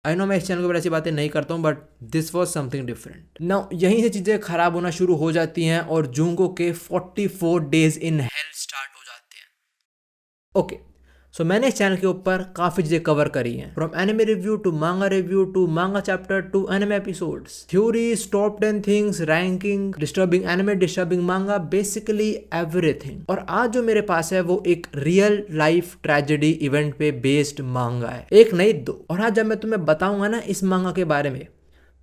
I know मैं इस channel के ऊपर ऐसी बातें नहीं करता हूँ, but this was something different. Now यहीं से चीजें खराब होना शुरू हो जाती हैं और जुंगो के 44 डेज इन हेल स्टार्ट हो जाते हैं। ओके, सो मैंने इस चैनल के ऊपर काफी चीजें कवर करी हैं, फ्रॉम एनिमे रिव्यू टू मांगा chapter two anime episodes, theories, top 10 things, ranking, disturbing anime, disturbing मांगा, बेसिकली एवरीथिंग। और आज जो मेरे पास है वो एक रियल लाइफ ट्रेजेडी इवेंट पे बेस्ड मांगा है, एक नहीं दो। और आज जब मैं तुम्हें बताऊंगा ना इस मांगा के बारे में,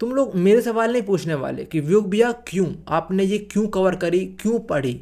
तुम लोग मेरे सवाल नहीं पूछने वाले कि व्यूग भैया क्यों आपने ये क्यों कवर करी, क्यों पढ़ी।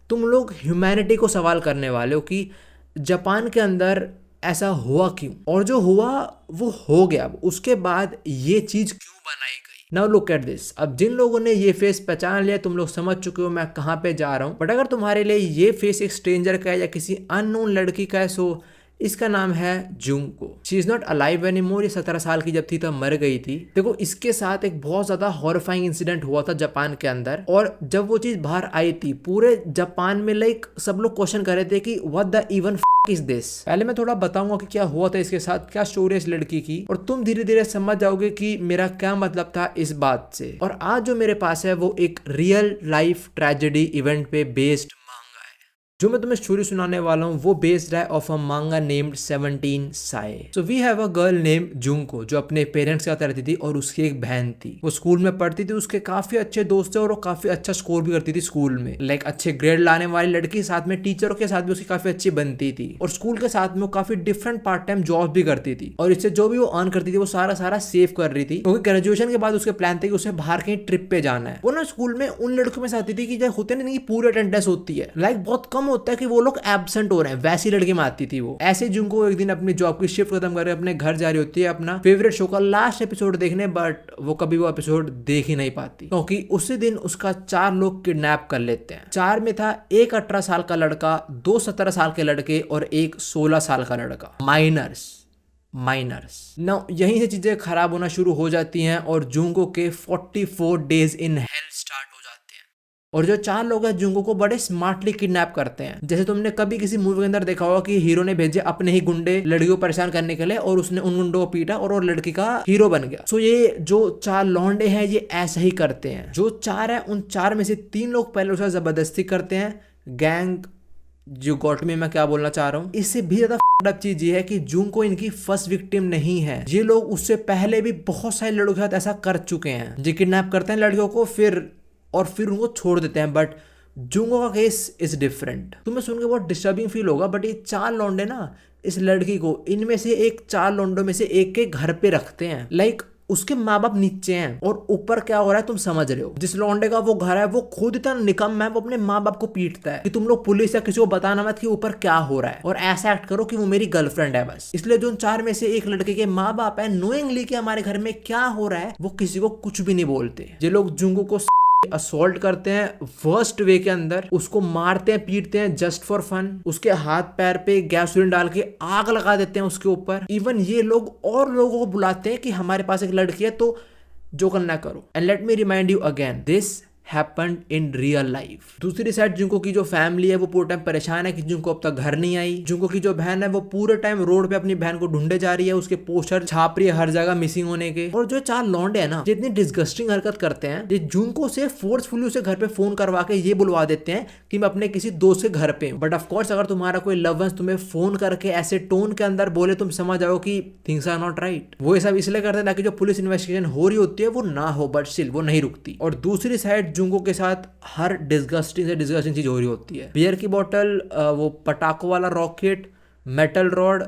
तुम लोग ह्यूमैनिटी को सवाल करने वाले हो कि जापान के अंदर ऐसा हुआ क्यों, और जो हुआ वो हो गया, उसके बाद ये चीज क्यों बनाई गई। Now look at this. अब जिन लोगों ने ये फेस पहचान लिया, तुम लोग समझ चुके हो मैं कहाँ पे जा रहा हूँ। बट अगर तुम्हारे लिए ये फेस एक स्ट्रेंजर का है या किसी अननोन लड़की का है, सो इसका नाम है Junko. She is not alive anymore. ये 17 साल की जब थी तब मर गई थी। देखो इसके साथ एक बहुत ज्यादा हॉरिफाइंग इंसिडेंट हुआ था जापान के अंदर, और जब वो चीज बाहर आई थी पूरे जापान में लाइक सब लोग क्वेश्चन कर रहे थे कि what the even is this. पहले मैं थोड़ा बताऊंगा कि क्या हुआ था इसके साथ, क्या स्टोरी है इस लड़की की, और तुम धीरे धीरे समझ जाओगे कि मेरा क्या मतलब था इस बात से। और आज जो मेरे पास है वो एक रियल लाइफ ट्रेजेडी इवेंट पे बेस्ड जो मैं तुम्हें स्टोरी सुनाने वाला हूँ वो बेस्ड है ऑफ अ मांगा नेम्ड 17 साए। So we have a girl named Junko जो अपने पेरेंट्स के साथ रहती थी और उसकी एक बहन थी। वो स्कूल में पढ़ती थी, उसके काफी अच्छे दोस्त थे और वो काफी अच्छा स्कोर भी करती थी स्कूल में, लाइक अच्छे ग्रेड लाने वाली लड़की। साथ में टीचरों के साथ भी उसकी काफी अच्छी बनती थी, और स्कूल के साथ में वो काफी डिफरेंट पार्ट टाइम जॉब भी करती थी, और इससे जो भी वो अर्न करती थी वो सारा सेव कर रही थी, क्योंकि ग्रेजुएशन के बाद उसके प्लान थे कि उसे बाहर कहीं ट्रिप पे जाना है। वो ना स्कूल में उन लड़कियों में से आती थी कि जो होते नहीं पूरी अटेंडेंस होती है, लाइक बहुत कम होता है कि वो लोग एब्सेंट हो रहे हैं, वैसी लड़की में आती थी वो। ऐसे जिनको एक दिन अपनी जॉब की शिफ्ट खत्म करके अपने घर जा रही होती है अपना फेवरेट शो का लास्ट एपिसोड देखने, बट वो कभी वो एपिसोड देख ही नहीं पाती, क्योंकि उसी दिन उसका 4 लोग किडनैप कर लेते हैं। 4 में था एक 18 साल का लड़का, 2 17 साल के लड़के और एक 16 साल का लड़का, माइनर्स। नाउ यहीं से चीजें खराब होना शुरू हो जाती हैं और जुंगो के 44 डेज इन हेल स्टार्ट हो जाते हैं। और जो 4 लोग हैं जुंगो को बड़े स्मार्टली किडनैप करते हैं। जैसे तुमने कभी किसी मूवी के अंदर देखा होगा कि हीरो ने भेजे अपने ही गुंडे लड़कियों को परेशान करने के लिए, और उसने उन गुंडों को पीटा और वो लड़की का हीरो बन गया। सो ये जो 4 लौंडे हैं ये ऐसा ही करते हैं। जो 4 है उन 4 में से 3 लोग पहले उसका जबरदस्ती करते हैं। गैंग जो गॉट में मैं क्या बोलना चाह रहा हूँ, इससे भी ज्यादा चीज ये है कि जुंको इनकी फर्स्ट विक्टिम नहीं है। ये लोग उससे पहले भी बहुत सारे लड़कों के साथ ऐसा कर चुके हैं। ये किडनैप करते हैं लड़कियों को फिर उनको छोड़ देते हैं, बट जुंगो का केस इज डिफरेंट। तुम्हें सुन के बहुत डिस्टर्बिंग फील होगा, बट ये 4 लौंडे ना इस लड़की को इनमें से एक 4 लौंडों में से एक के घर पे रखते हैं। लाइक उसके माँ बाप नीचे हैं और ऊपर क्या हो रहा है तुम समझ रहे हो। जिस लौंडे का वो घर है वो खुद इतना निकम्मा है, वो अपने माँ बाप को पीटता है कि तुम लोग पुलिस या किसी को बताना मत कि ऊपर क्या हो रहा है, और ऐसा एक्ट करो कि वो मेरी गर्लफ्रेंड है बस। इसलिए जो 4 में से एक लड़के के माँ बाप है नोइंगली कि हमारे घर में क्या हो रहा है, वो किसी को कुछ भी नहीं बोलते। ये लोग जुंगो को असॉल्ट करते हैं वर्स्ट वे के अंदर, उसको मारते हैं पीटते हैं जस्ट फॉर फन, उसके हाथ पैर पे गैसोलीन डाल के आग लगा देते हैं उसके ऊपर। इवन ये लोग और लोगों को बुलाते हैं कि हमारे पास एक लड़की है तो जो करना करो। And let me remind you again, this happened in real life. दूसरी साइड जुंको की जो फैमिली है वो पूरे टाइम परेशान है कि जुंको अब तक घर नहीं आई। जुंको की जो बहन है वो पूरे टाइम रोड पे अपनी बहन को ढूंढे जा रही है, उसके पोस्टर छाप रही है हर जगह मिसिंग होने के। और जो 4 लौंडे हैं ना जितनी डिस्गस्टिंग हरकत करते हैं, ये जुंको से फोर्सफुली उसे घर पे फोन करवा के ये बुलवा देते हैं कि मैं अपने किसी दोस्त के घर पे हूं। बट ऑफकोर्स अगर तुम्हारा कोई लव वंस तुम्हें फोन करके ऐसे टोन के अंदर बोले, तुम समझ जाओ कि थिंग्स आर नॉट राइट। वो ये सब इसलिए करते हैं ताकि जो पुलिस इन्वेस्टिगेशन हो रही होती है वो ना हो, बट स्टिल वो नहीं रुकती। और दूसरी साइड जुंको के साथ हर डिस्गस्टिंग से डिस्गस्टिंग चीज हो रही होती है। बियर की बोतल, वो पटाखों वाला रॉकेट, मेटल रॉड।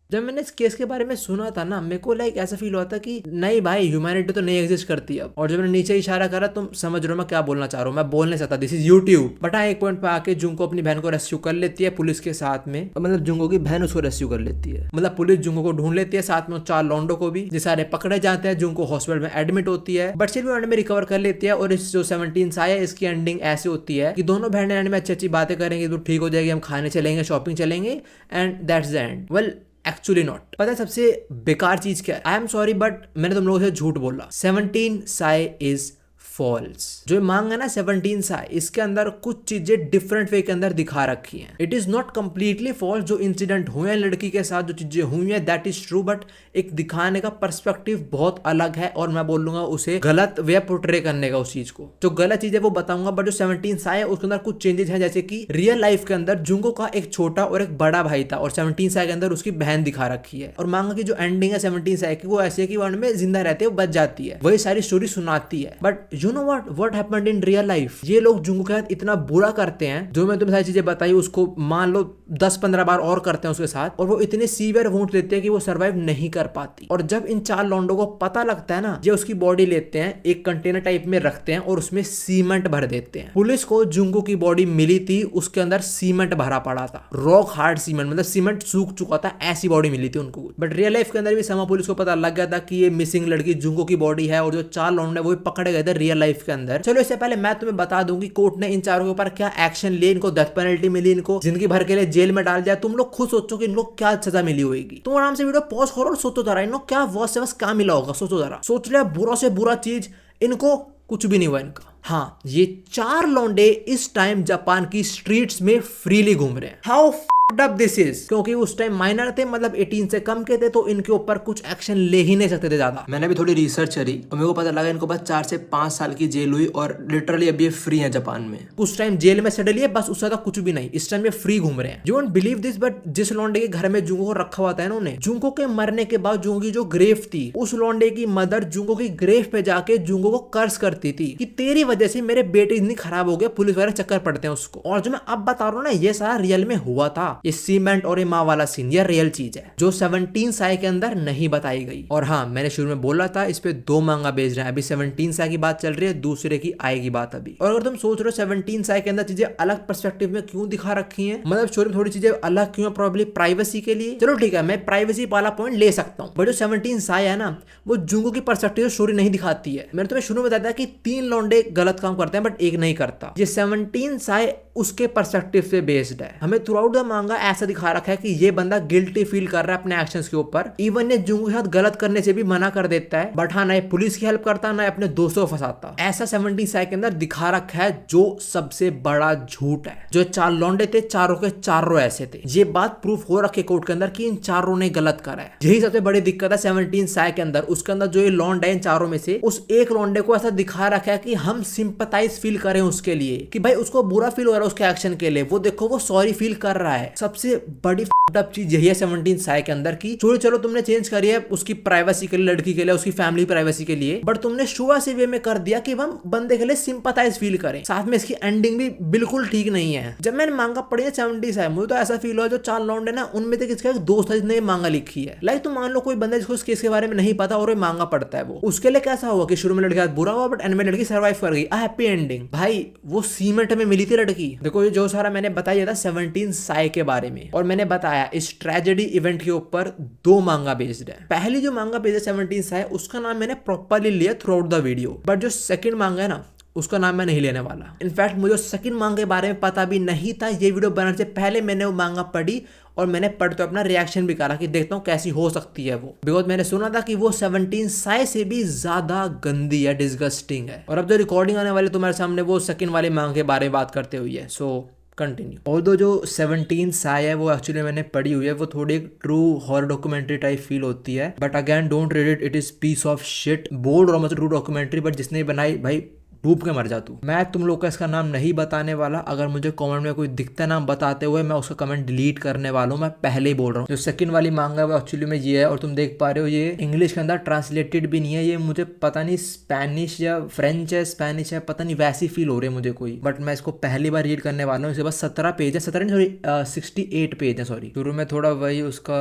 जब मैंने इस केस के बारे में सुना था ना, मेरे को लाइक ऐसा फील हुआ था कि नहीं भाई ह्यूमैनिटी तो नहीं एग्जिस्ट करती अब। और जब मैंने नीचे इशारा करा, तुम समझ रहे हो मैं क्या बोलना चाह रहा हूँ। मैं बोल नहीं सकता, दिस इज यूट्यूब। बट हाँ, एक पॉइंट पे आके जुंको अपनी बहन को रेस्क्यू कर लेती है पुलिस के साथ में, मतलब जुंको की बहन उसको रेस्क्यू कर लेती है। मतलब पुलिस जुंको को ढूंढ लेती है, साथ में 4 लौंडों को भी, जो सारे पकड़े जाते हैं। जुंको हॉस्पिटल में एडमिट होती है, बट सिर्फ एंड में रिकवर कर लेती है। और इस जो 17 साया है इसकी एंडिंग ऐसी होती है कि दोनों बहनें एंड में अच्छी अच्छी बातें करेंगी तो ठीक हो जाएगी, हम खाने चलेंगे, शॉपिंग चलेंगे, and that's the end. Well actually not. पता है सबसे बेकार चीज क्या है? आई एम सॉरी बट मैंने तुम लोगों से झूठ बोला। 17 साए इज फॉल्स। जो मांगा है ना 17 साई, इसके अंदर कुछ चीजें डिफरेंट वे के अंदर दिखा रखी हैं। It is not completely false, जो इंसिडेंट हुए हैं लड़की के साथ, जो चीजें हुई हैं दैट इज ट्रू, बट एक दिखाने का पर्सपेक्टिव बहुत अलग है और मैं बोलूंगा उसे गलत वे पोर्ट्रे करने का उस चीज को। जो गलत चीज है वो बताऊंगा, बट जो 17 साई है उसके अंदर कुछ चेंजेस हैं, जैसे कि रियल लाइफ के अंदर जुंगो का एक छोटा और एक बड़ा भाई था और 17 साई के अंदर उसकी बहन दिखा रखी है। और मांगा की जो एंडिंग है 17 साई की वो ऐसी है कि वन में जिंदा रहते हैं, वो बच जाती है, वही सारी स्टोरी सुनाती है। But you know what happened in real life, ये लोग जुंगो के साथ इतना बुरा करते हैं, जो मैं तुम्हें सारी चीजें बताई उसको मान लो 10-15 बार और करते हैं उसके साथ, और वो इतने सीवियर वुंड देते हैं कि वो सर्वाइव नहीं कर पाती। और जब इन 4 लौंडों को पता लगता है ना, ये उसकी बॉडी लेते हैं, एक कंटेनर टाइप में रखते हैं और उसमें सीमेंट भर देते हैं। पुलिस को जुंगो की बॉडी मिली थी, उसके अंदर सीमेंट भरा पड़ा था, रॉक हार्ड सीमेंट, मतलब सीमेंट सूख चुका था, ऐसी बॉडी मिली थी उनको। बट रियल लाइफ के अंदर भी समा पुलिस को पता लग गया था कि ये मिसिंग लड़की जुंगो की बॉडी है, और जो 4 लौंडे वो भी पकड़े गए थे रियल लाइफ के अंदर। चलो इससे पहले मैं तुम्हें बता दूं कि कोर्ट ने इन चारों के ऊपर क्या एक्शन लिए, इनको डेथ पेनल्टी मिली, इनको जिंदगी भर के लिए जेल में डाल दिया। तुम लोग खुद सोचो कि इनको क्या सजा मिली होगी। तुम आराम से वीडियो पॉज करो और सोचो जरा, इनको क्या वर्स से वर्स क्या मिला होगा, सोचो जरा। सोच लिया बुरा से बुरा चीज, इनको कुछ भी नहीं हुआ इनका। हाँ, ये 4 लौंडे इस टाइम जापान की स्ट्रीट्स में फ्रीली घूम रहे हैं। हाउ अब दिस इज, क्योंकि उस टाइम माइनर थे, मतलब 18 से कम के थे, तो इनके ऊपर कुछ एक्शन ले ही नहीं सकते थे ज्यादा। मैंने भी थोड़ी रिसर्च करी और मेरे को पता लगा इनको बस 4 से 5 साल की जेल हुई और लिटरली अभी ये फ्री है जापान में। उस टाइम जेल में सेटल है, बस उससे ज्यादा कुछ भी नहीं। इस टाइम ये फ्री घूम रहे हैं। You won't believe this, but जिस लौंडे के घर में जुंगो को रखा हुआ था इन्होंने, जुंगो के मरने के बाद जुंगो की जो ग्रेव थी, उस लौंडे की मदर जुंगो की ग्रेव पे जाके जुंगो को कर्ज करती थी कि तेरी वजह से मेरे बेटे इतनी खराब हो गए, पुलिस वाले चक्कर पड़ते हैं उसको। और जो मैं अब बता रहा हूँ ना, ये सारा रियल में हुआ था। ये सीमेंट और माँ वाला सीन, ये रियल चीज है जो 17 साई के अंदर नहीं बताई गई। और हाँ, मैंने शुरू में बोला था इस पे 2 मांगा बेच रहे हैं। अभी 17 साई की बात चल रही है, दूसरे की आएगी बात अभी। और अगर तुम सोच रहे हो 17 साई के अंदर चीजें अलग पर्सपेक्टिव में क्यों दिखा रखी हैं, मतलब स्टोरी में थोड़ी चीजें अलग क्यों, प्रॉब्ली प्राइवेसी के लिए। चलो ठीक है, मैं प्राइवेसी वाला पॉइंट ले सकता हूँ, बट जो 17 साई है ना, वो जुंगो की पर्सपेक्टिव स्टोरी नहीं दिखाती है। मैंने तुम्हें शुरू में बताया था कि 3 लौंडे गलत काम करते हैं बट एक नहीं करता। ये 17 साई उसके पर्सपेक्टिव से बेस्ड है। हमें थ्रू आउट द मांगा ऐसा दिखा रखा है कि ये बंदा गिल्टी फील कर रहा है अपने एक्शंस के ऊपर। इवन ये जुंगो के साथ गलत करने से भी मना कर देता है, बट हाँ, ना पुलिस की हेल्प करता, ना अपने दोस्तों को फंसाता। ऐसा 17 साई के अंदर दिखा रखा है, जो सबसे बड़ा झूठ है। जो 4 लौंडे थे, चारों के चारों ऐसे थे। ये बात प्रूफ हो रखी कोर्ट के अंदर कि इन चारों ने गलत करा है। यही सबसे बड़ी दिक्कत है 17 साई के अंदर। उसके अंदर जो ये लौंडे इन चारों में से उस एक लौंडे को ऐसा दिखा रखा है कि हम सिंपैथाइज फील करें उसके लिए, कि भाई उसको बुरा फील हो रहा है उसके एक्शन के लिए, वो देखो वो सॉरी फील कर रहा है। सबसे बड़ी चीज यही है 17 साई के अंदर की। चलो तुमने चेंज करी है उसकी प्राइवेसी के लिए, लड़की के लिए, उसकी फैमिली प्राइवेसी के लिए, बट तुमने शुआ से वे में कर दिया कि हम बंदे के लिए सिंपैथाइज फील करें। साथ में इसकी एंडिंग भी बिल्कुल ठीक नहीं है। जब मैंने मांगा पढ़ी है 70 साई, मुझे तो ऐसा फील हुआ जो 4 लौंडे ना, उनमें से किसका एक दोस्त है जिसने मांगा लिखी है। लाइक तुम मान लो कोई बंदा जिसको इस केस के बारे में नहीं पता और मांगा पढ़ता है, वो उसके लिए कैसा हुआ कि शुरू में लड़की बुरा हुआ बट एंड में लड़की सर्वाइव कर गई, हैप्पी एंडिंग। भाई वो सीमेंट में मिली थी लड़की। देखो ये जो सारा मैंने बताया था 17 साई के बारे में, और मैंने बताया इस ट्रेजेडी इवेंट के ऊपर 2 मांगा बेस्ड है। पहली जो मांगा बेस्ड है 17 साई, उसका नाम मैंने प्रॉपरली लिया through out the video, but जो सेकंड मांगा है ना, उसका नाम मैं नहीं लेने वाला। इनफैक्ट मुझे सेकंड मांगा के बारे में पता भी नहीं था। ये वीडियो बनाने से पहले मैंने वो मांगा पढ़ी और मैंने पढ़ते अपना रिएक्शन भी करा कि देखता हूँ कैसी हो सकती है वो, बिकॉज मैंने सुना था कि वो 17 साई से भी ज्यादा गंदी है, डिस्गस्टिंग है। और अब जो रिकॉर्डिंग आने वाली तुम्हारे सामने वो सेकंड वाले मांगा के बारे में बात करते हुए है, सो कंटिन्यू। और जो 17 साई है वो एक्चुअली मैंने पढ़ी हुई है, वो थोड़ी एक true horror documentary type feel होती है, but again don't read it, it is peace of shit. बोल रहा हूँ ट्रू डॉक्यूमेंट्री, बट जिसने बनाई भाई डूब के मर जा तू। मैं तुम लोग का इसका नाम नहीं बताने वाला। अगर मुझे कमेंट में कोई दिखता नाम बताते हुए, मैं उसका कमेंट डिलीट करने वाला हूँ। मैं पहले ही बोल रहा हूँ। जो सेकंड वाली मांगा है वो एक्चुअली में ये है, और तुम देख पा रहे हो ये इंग्लिश के अंदर ट्रांसलेटेड भी नहीं है। ये मुझे पता नहीं स्पेनिश या फ्रेंच है, स्पेनिश है, पता नहीं, वैसी फील हो रही है मुझे कोई, बट मैं इसको पहली बार रीड करने वाला हूँ। इसे बस 17 पेज है, 17 नहीं सॉरी 68 पेज है, सॉरी। शुरू में थोड़ा वही उसका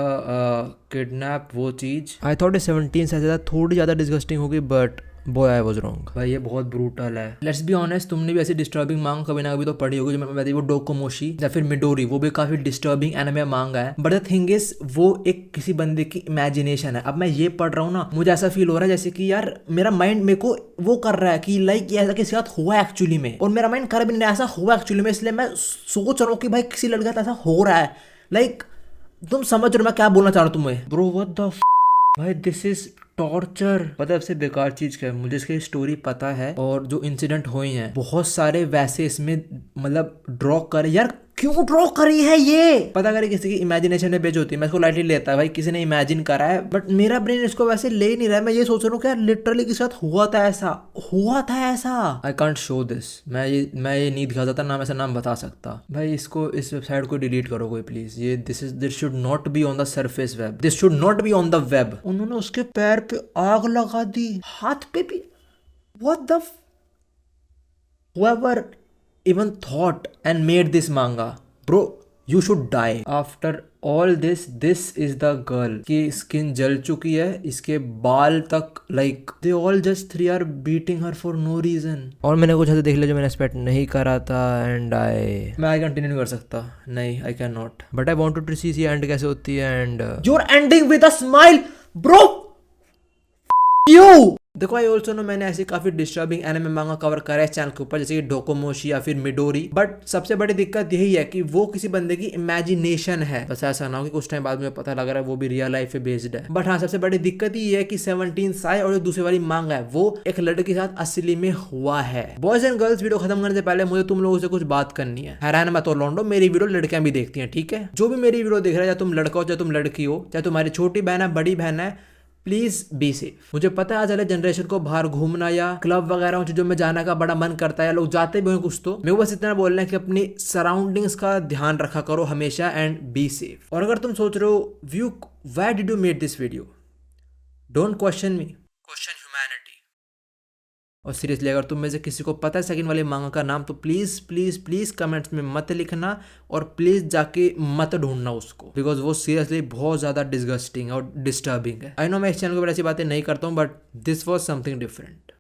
किडनैप वो चीज, आई थॉट 17 से ज्यादा थोड़ी ज्यादा डिस्गस्टिंग होगी, but boy I was wrong. भाई ये बहुत ब्रूटल है। लेट्स बी ऑनेस्ट, तुमने भी ऐसी डिस्टर्बिंग मांग कभी ना कभी तो पढ़ी होगी। जो मैं बताई वो डोकोमोशी या फिर मिडोरी, वो भी काफी डिस्टर्बिंग एनिमे मांगा है, बट द थिंग इज वो एक किसी बंदे की इमेजिनेशन है। अब मैं ये पढ़ रहा हूँ ना, मुझे ऐसा फील हो रहा है जैसे कि यार मेरा माइंड मेरे को वो कर रहा है कि लाइक ये ऐसा किसी साथ हुआ एक्चुअली में, और मेरा माइंड कर भी नहीं ऐसा हुआ एक्चुअली में, इसलिए मैं सोच रहा हूँ कि भाई किसी लड़के का ऐसा हो रहा है। लाइक तुम समझ रहे हो मैं क्या बोलना चाह रहा हूँ तुम्हें, ब्रो व्हाट द भाई दिस इज टॉर्चर। पता है सबसे बेकार चीज क्या है, मुझे इसकी स्टोरी पता है और जो इंसिडेंट हुए हैं बहुत सारे वैसे इसमें मतलब ड्रॉ करे यार, क्यों ड्रॉ करी है ये? पता करे किसी की इमेजिनेशन में बेच होती है, मैं इसको लाइटली लेता है भाई, किसी ने इमेजिन करा है, बट मेरा ब्रेन इसको वैसे ले ही नहीं रहा है। मैं ये सोच रहा हूँ कि यार लिटरली किसी साथ हुआ था ऐसा, हुआ था ऐसा। I can't show this. मैं ये नहीं दिखा सकता, ना मैं ऐसा नाम बता सकता। भाई इसको, इस वेबसाइट को डिलीट करो कोई प्लीज। ये this should not be on the surface web, this should not be on the web. उन्होंने उसके पैर पे आग लगा दी, हाथ पे भी। What the whoever even thought and made this manga, bro, you should die. After all this is the girl की स्किन जल चुकी है, इसके बाल तक like they all just three are beating her for no reason। और मैंने कुछ ऐसे देख लिया जो मैंने एक्सपेक्ट नहीं करा था एंड मैं आई कंटिन्यू नहीं कर सकता, नहीं I can not, but I wanted to see and कैसे होती है and you're ending with a smile bro, you। देखो आई ऑल्सो नो मैंने ऐसी काफी डिस्टर्बिंग एनिमे मांगा कवर करा है चैनल के ऊपर, जैसे कि डोकोमोशी या फिर मिडोरी, बट सबसे बड़ी दिक्कत यही है कि वो किसी बंदे की इमेजिनेशन है। बस ऐसा ना हो कि कुछ टाइम बाद मुझे पता लग रहा है वो भी रियल लाइफ पे बेस्ड है। बट हाँ, सबसे बड़ी दिक्कत ये है कि 17 साई और जो दूसरी वाली मांगा है वो एक लड़के के साथ असली में हुआ है। बॉयज एंड गर्ल्स, वीडियो खत्म करने से पहले मुझे तुम लोगों से कुछ बात करनी है। हैरान मत हो लौंडो, मेरी वीडियो लड़कियां भी देखती हैं, ठीक है? जो भी मेरी वीडियो देख रहा है, चाहे तुम लड़का हो चाहे तुम लड़की हो, चाहे तुम्हारी छोटी बहन है बड़ी बहन है, प्लीज बी सेफ। मुझे पता है आज वाले जनरेशन को बाहर घूमना या क्लब वगैरह चीजों में जाने का बड़ा मन करता है, लोग जाते भी हैं कुछ, तो मेरे को बस इतना बोलना है कि अपनी सराउंडिंग्स का ध्यान रखा करो हमेशा एंड बी सेफ। और अगर तुम सोच रहे हो view why did you made this video, don't question me, question humanity. और सीरियसली अगर तुम में से किसी को पता है सेकंड वाले मांगा का नाम, तो प्लीज प्लीज प्लीज कमेंट्स में मत लिखना और प्लीज जाके मत ढूंढना उसको, बिकॉज वो सीरियसली बहुत ज्यादा डिस्गस्टिंग और डिस्टर्बिंग है। आई नो मैं इस चैनल के ऊपर ऐसी बातें नहीं करता हूँ, but this was something different.